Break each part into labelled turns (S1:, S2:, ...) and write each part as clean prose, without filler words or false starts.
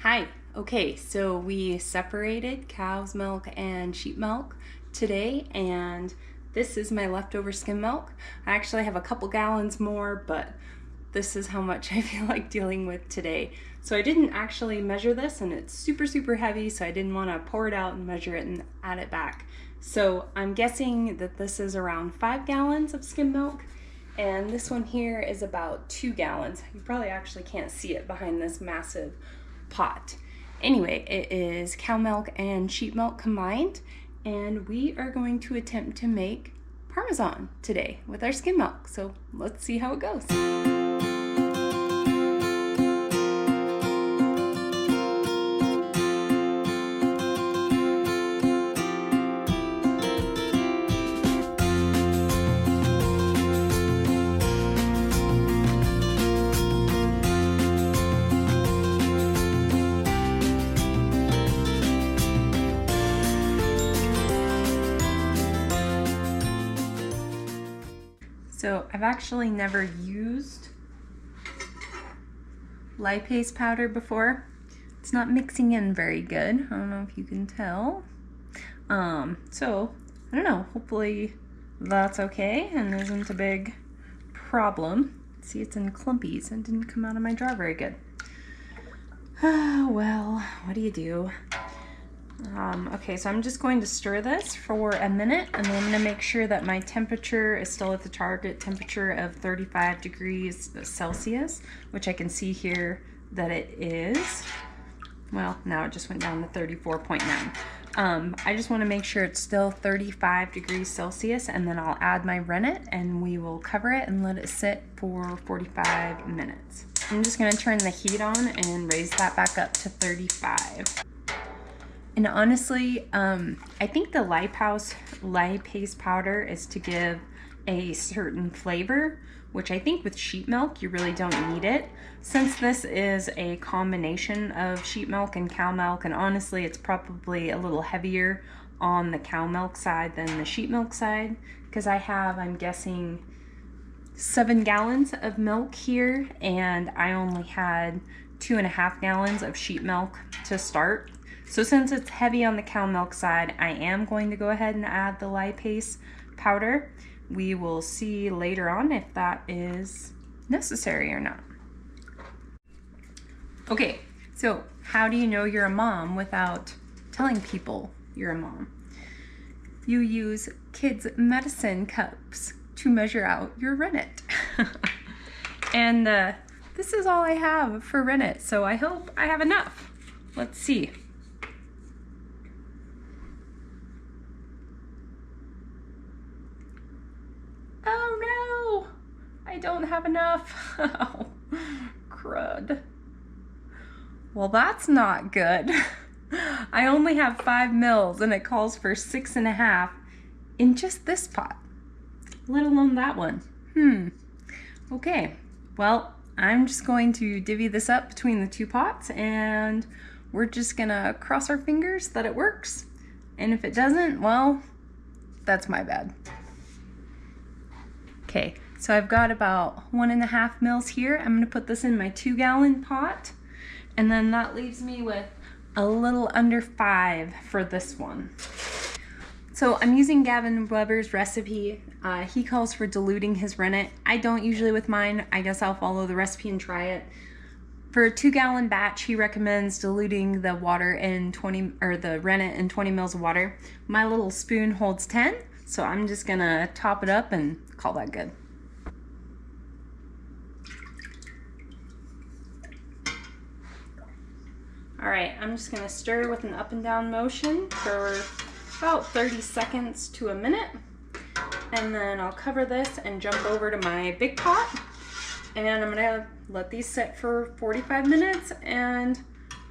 S1: Hi. Okay, so we separated cow's milk and sheep milk today, and this is my leftover skim milk. I actually have a couple gallons more, but this is how much I feel like dealing with today. So I didn't actually measure this, and it's super heavy, so I didn't want to pour it out and measure it and add it back. So I'm guessing that this is around 5 gallons of skim milk, and this one here is about 2 gallons. You probably actually can't see it behind this massive pot. Anyway, it is cow milk and sheep milk combined, and we are going to attempt to make Parmesan today with our skim milk. So let's see how it goes. So I've actually never used lipase powder before. It's not mixing in very good. I don't know if you can tell. So I don't know, hopefully that's okay and isn't a big problem. See, it's in clumpies and didn't come out of my jar very good. Oh, well, what do you do? Okay, so I'm just going to stir this for a minute, and then I'm going to make sure that my temperature is still at the target temperature of 35 degrees Celsius, which I can see here that it is. Well, now it just went down to 34.9. I just want to make sure it's still 35 degrees Celsius, and then I'll add my rennet, and we will cover it and let it sit for 45 minutes. I'm just going to turn the heat on and raise that back up to 35. And honestly, I think the lipase powder is to give a certain flavor, which I think with sheep milk, you really don't need it. Since this is a combination of sheep milk and cow milk, and honestly, it's probably a little heavier on the cow milk side than the sheep milk side, because I have, I'm guessing, 7 gallons of milk here, and I only had 2.5 gallons of sheep milk to start. So since it's heavy on the cow milk side, I am going to go ahead and add the lipase powder. We will see later on if that is necessary or not. Okay, so how do you know you're a mom without telling people you're a mom? You use kids' medicine cups to measure out your rennet. And this is all I have for rennet, so I hope I have enough. Let's see. Oh no, I don't have enough. Oh, crud. Well, that's not good. I only have 5 mils and it calls for 6.5 in just this pot, let alone that one. Okay, well, I'm just going to divvy this up between the 2 pots, and we're just gonna cross our fingers that it works. And if it doesn't, well, that's my bad. Okay, so I've got about 1.5 mils here. I'm gonna put this in my 2-gallon pot, and then that leaves me with a little under 5 for this one. So I'm using Gavin Weber's recipe. He calls for diluting his rennet. I don't usually with mine. I guess I'll follow the recipe and try it. For a 2-gallon batch, he recommends diluting the water in the rennet in 20 mils of water. My little spoon holds 10, so I'm just gonna top it up and call that good. All right, I'm just gonna stir with an up and down motion for about 30 seconds to a minute. And then I'll cover this and jump over to my big pot. And I'm gonna let these sit for 45 minutes and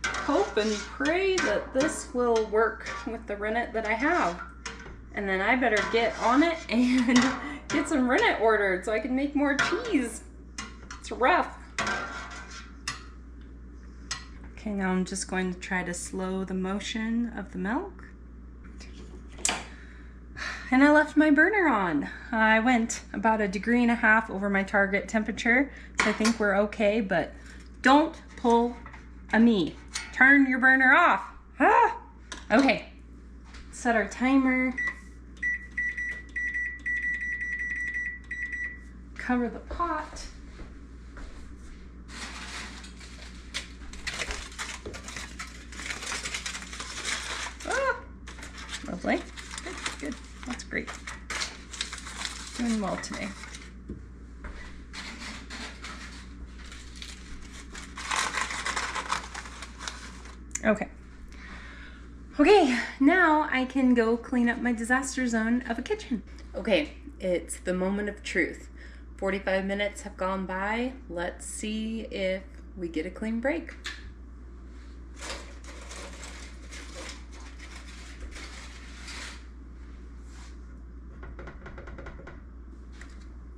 S1: hope and pray that this will work with the rennet that I have. And then I better get on it and get some rennet ordered so I can make more cheese. It's rough. Okay, now I'm just going to try to slow the motion of the milk. And I left my burner on. I went about 1.5 degrees over my target temperature, so I think we're okay, but don't pull a me. Turn your burner off. Ah! Okay, set our timer. Cover the pot. Ah! Lovely. Good, good. That's great. Doing well today. Okay. Okay, now I can go clean up my disaster zone of a kitchen. Okay, it's the moment of truth. 45 minutes have gone by. Let's see if we get a clean break.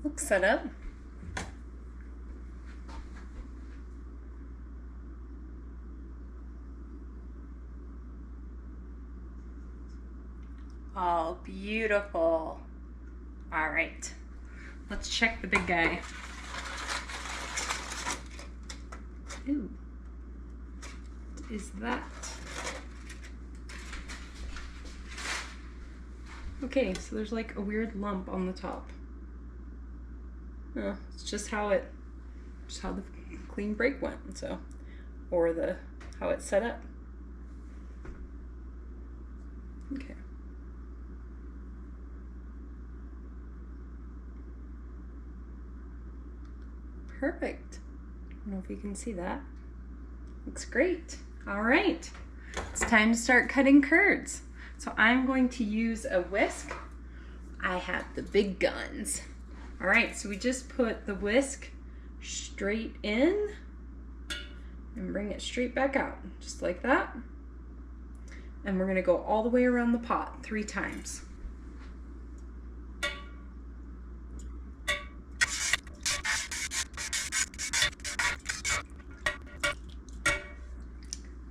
S1: Looks set up. Oh, beautiful. All right, let's check the big guy. Ooh, what is that? Okay, so there's like a weird lump on the top. Oh, it's just how the clean break went, so, or how it's set up. Okay. Perfect. I don't know if you can see that. Looks great. All right, it's time to start cutting curds. So I'm going to use a whisk. I have the big guns. All right, so we just put the whisk straight in and bring it straight back out, just like that. And we're gonna go all the way around the pot 3 times.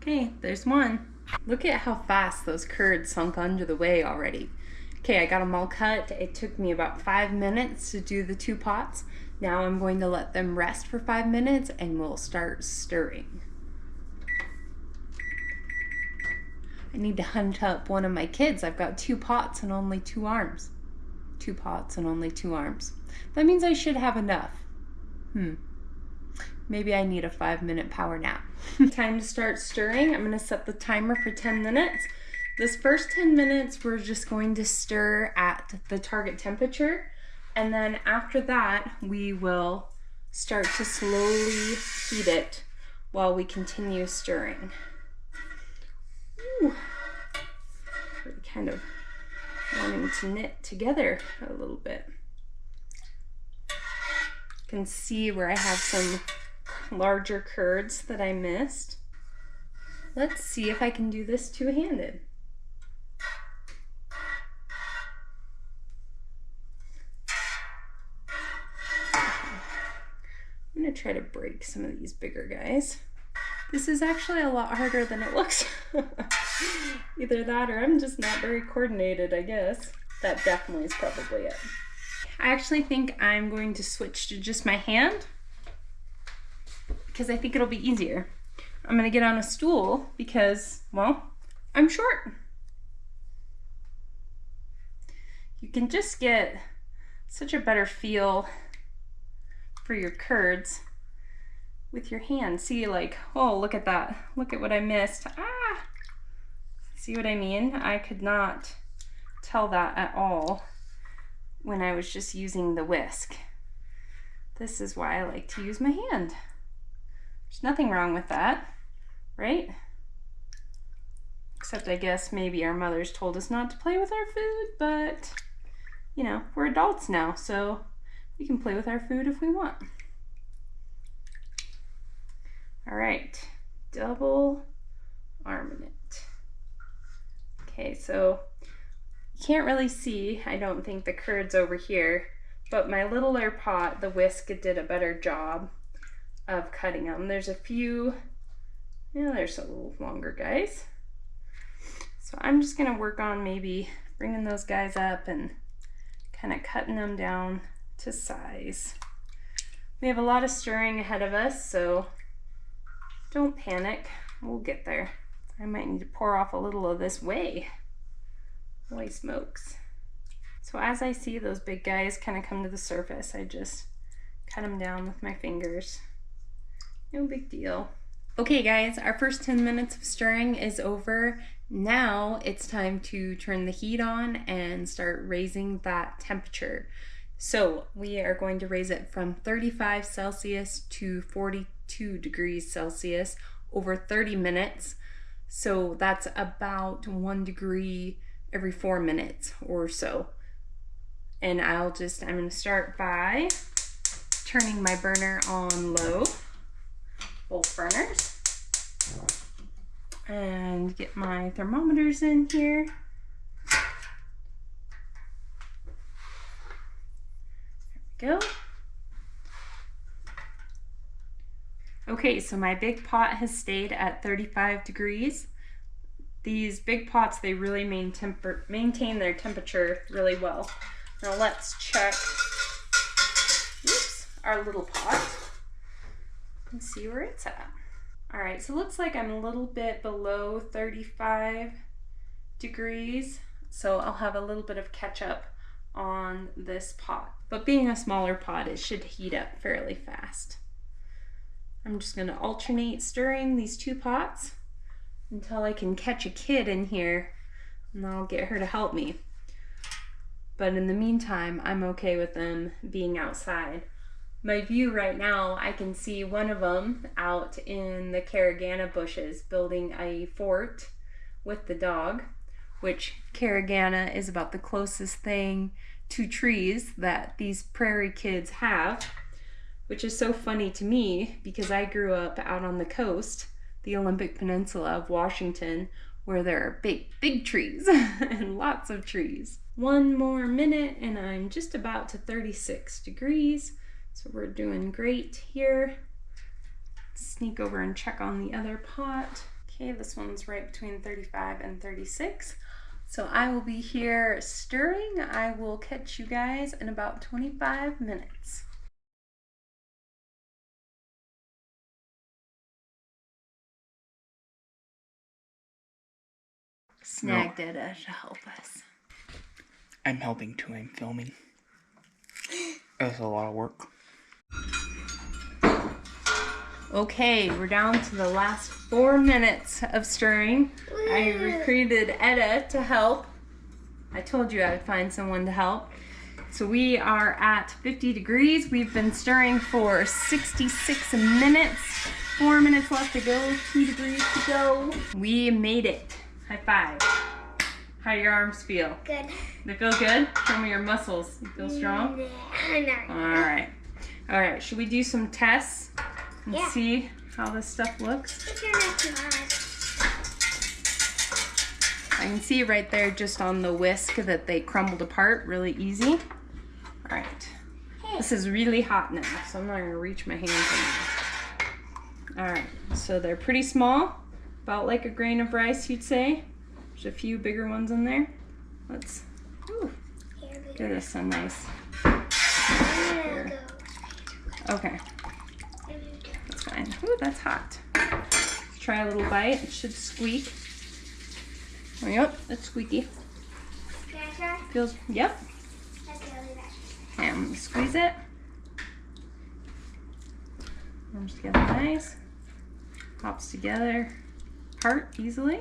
S1: Okay, there's one. Look at how fast those curds sunk under the whey already. Okay, I got them all cut. It took me about 5 minutes to do the 2 pots. Now I'm going to let them rest for 5 minutes and we'll start stirring. I need to hunt up one of my kids. I've got 2 pots and only 2 arms. 2 pots and only 2 arms. That means I should have enough. Maybe I need a 5-minute power nap. Time to start stirring. I'm gonna set the timer for 10 minutes. This first 10 minutes, we're just going to stir at the target temperature. And then after that, we will start to slowly heat it while we continue stirring. Ooh. We're kind of wanting to knit together a little bit. You can see where I have some larger curds that I missed. Let's see if I can do this two-handed. I'm gonna try to break some of these bigger guys. This is actually a lot harder than it looks. Either that or I'm just not very coordinated, I guess. That definitely is probably it. I actually think I'm going to switch to just my hand because I think it'll be easier. I'm gonna get on a stool because, well, I'm short. You can just get such a better feel for your curds with your hand. See, like, oh, look at that. Look at what I missed. Ah! See what I mean? I could not tell that at all when I was just using the whisk. This is why I like to use my hand. There's nothing wrong with that, right? Except I guess maybe our mothers told us not to play with our food, but you know, we're adults now, so we can play with our food if we want. All right, double arming it. Okay, so you can't really see, I don't think, the curds over here, but my littler pot, the whisk did a better job of cutting them. There's a few, yeah, there's a little longer guys. So I'm just gonna work on maybe bringing those guys up and kind of cutting them down to size. We have a lot of stirring ahead of us, so don't panic. we'll get there. I might need to pour off a little of this whey. Holy smokes. So as I see those big guys kind of come to the surface, I just cut them down with my fingers. No big deal. Okay guys, our first 10 minutes of stirring is over. Now it's time to turn the heat on and start raising that temperature. So we are going to raise it from 35 Celsius to 42 degrees Celsius over 30 minutes. So that's about 1 degree every 4 minutes or so. And I'm gonna start by turning my burner on low, both burners, and get my thermometers in here. There we go. Okay, so my big pot has stayed at 35 degrees. These big pots, they really maintain their temperature really well. Now let's check our little pot and see where it's at. All right, so it looks like I'm a little bit below 35 degrees, so I'll have a little bit of catch up on this pot. But being a smaller pot, it should heat up fairly fast. I'm just gonna alternate stirring these two pots until I can catch a kid in here, and I'll get her to help me. But in the meantime, I'm okay with them being outside. My view right now, I can see one of them out in the carragana bushes building a fort with the dog, which carragana is about the closest thing to trees that these prairie kids have, which is so funny to me because I grew up out on the coast, the Olympic Peninsula of Washington, where there are big trees and lots of trees. 1 more minute and I'm just about to 36 degrees. So we're doing great here. Sneak over and check on the other pot. Okay, this one's right between 35 and 36. So I will be here stirring. I will catch you guys in about 25 minutes. Snagged it to help us.
S2: I'm helping too, I'm filming. That's a lot of work.
S1: Okay, we're down to the last 4 minutes of stirring. I recruited Etta to help. I told you I'd find someone to help. So we are at 50 degrees. We've been stirring for 66 minutes. 4 minutes left to go, 2 degrees to go. We made it. High five. How do your arms feel?
S3: Good.
S1: They feel good? Show me your muscles. You feel strong?
S3: No.
S1: Alright. Alright, should we do some tests and see how this stuff looks?
S3: If you're not too hot.
S1: I can see right there just on the whisk that they crumbled apart really easy. Alright. This is really hot now, so I'm not going to reach my hands in there. Alright, so they're pretty small. About like a grain of rice, you'd say. There's a few bigger ones in there. Let's give this a nice. Here. Okay. That's fine. Ooh, that's hot. Let's try a little bite. It should squeak. Oh, yep, it's squeaky. Feels, yep. Okay, I'm gonna squeeze it. And just get it nice. Pops together. Part easily.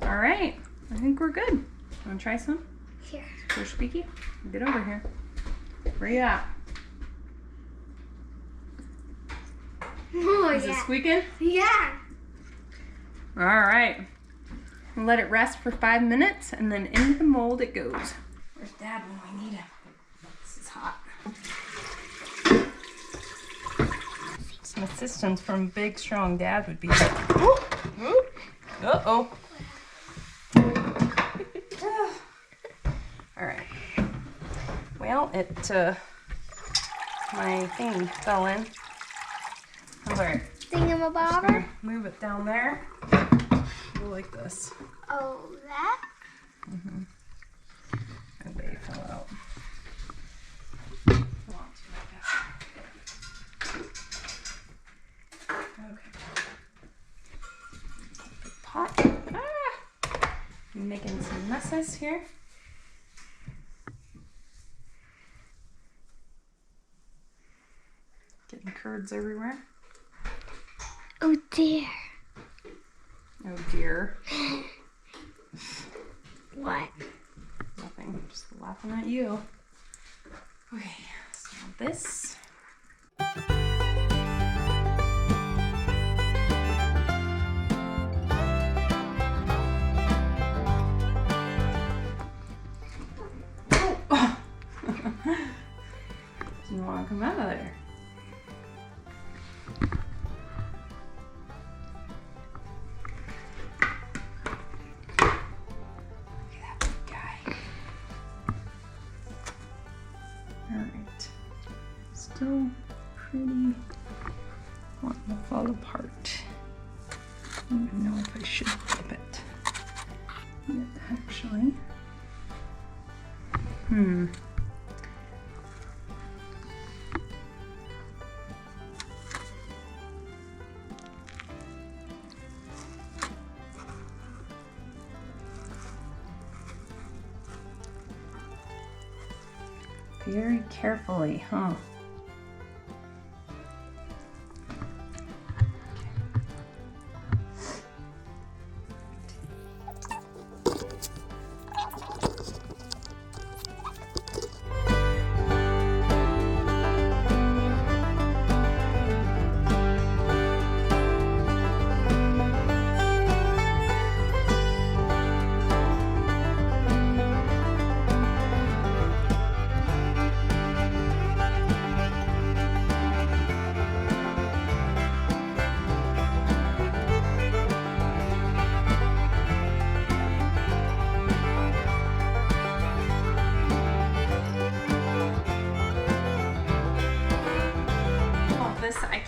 S1: All right, I think we're good. Want to try some?
S3: Here.
S1: We're squeaky. Get over here. Where you at?
S3: Oh,
S1: Is it squeaking?
S3: Yeah.
S1: All right. Let it rest for 5 minutes, and then into the mold it goes. Where's Dad when we need him? This is hot. Some assistance from big, strong Dad would be like, uh-oh. All right. Well, my thing fell in. All right.
S3: Thingamabobber?
S1: Move it down there. Go like this.
S3: Oh, that?
S1: Mm-hmm. And they fell out. Okay. hot. I'm making some messes here. Getting curds everywhere.
S3: Oh dear.
S1: Oh dear.
S3: What?
S1: Nothing. Just laughing at you. Okay, so this. Oh. Do you want to come out of there? Alright, still pretty wanting to fall apart. I don't even know if I should flip it yet, actually. Very carefully, huh?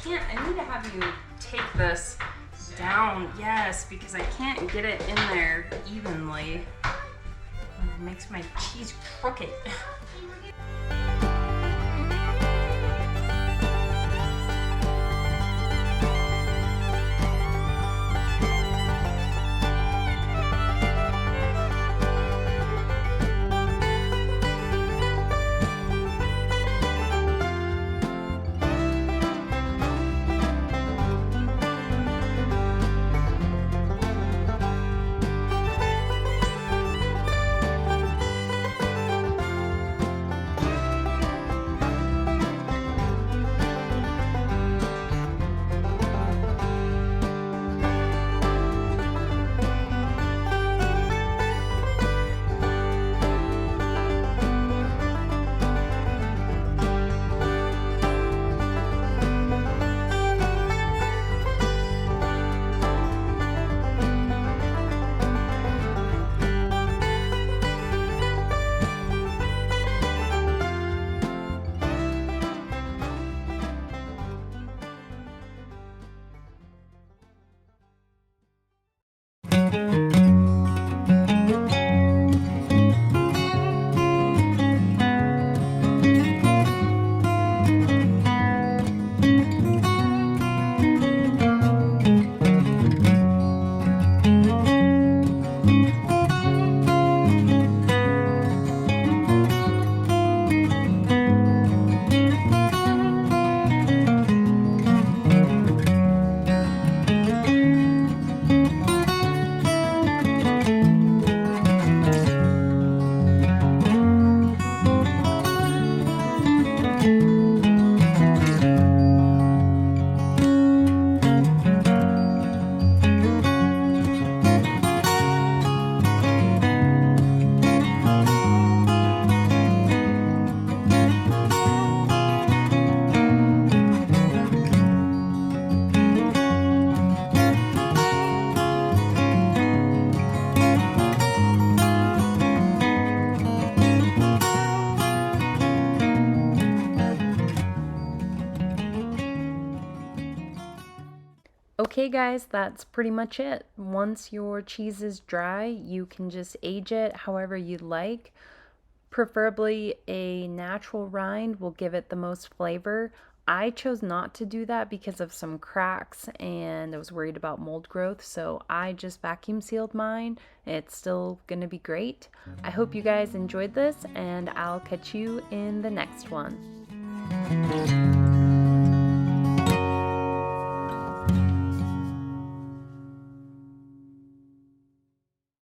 S1: I need to have you take this down, yes, because I can't get it in there evenly. It makes my cheese crooked. Okay guys, that's pretty much it. Once your cheese is dry, you can just age it however you'd like. Preferably a natural rind will give it the most flavor. I chose not to do that because of some cracks and I was worried about mold growth, so I just vacuum sealed mine. It's still gonna be great. I hope you guys enjoyed this, and I'll catch you in the next one.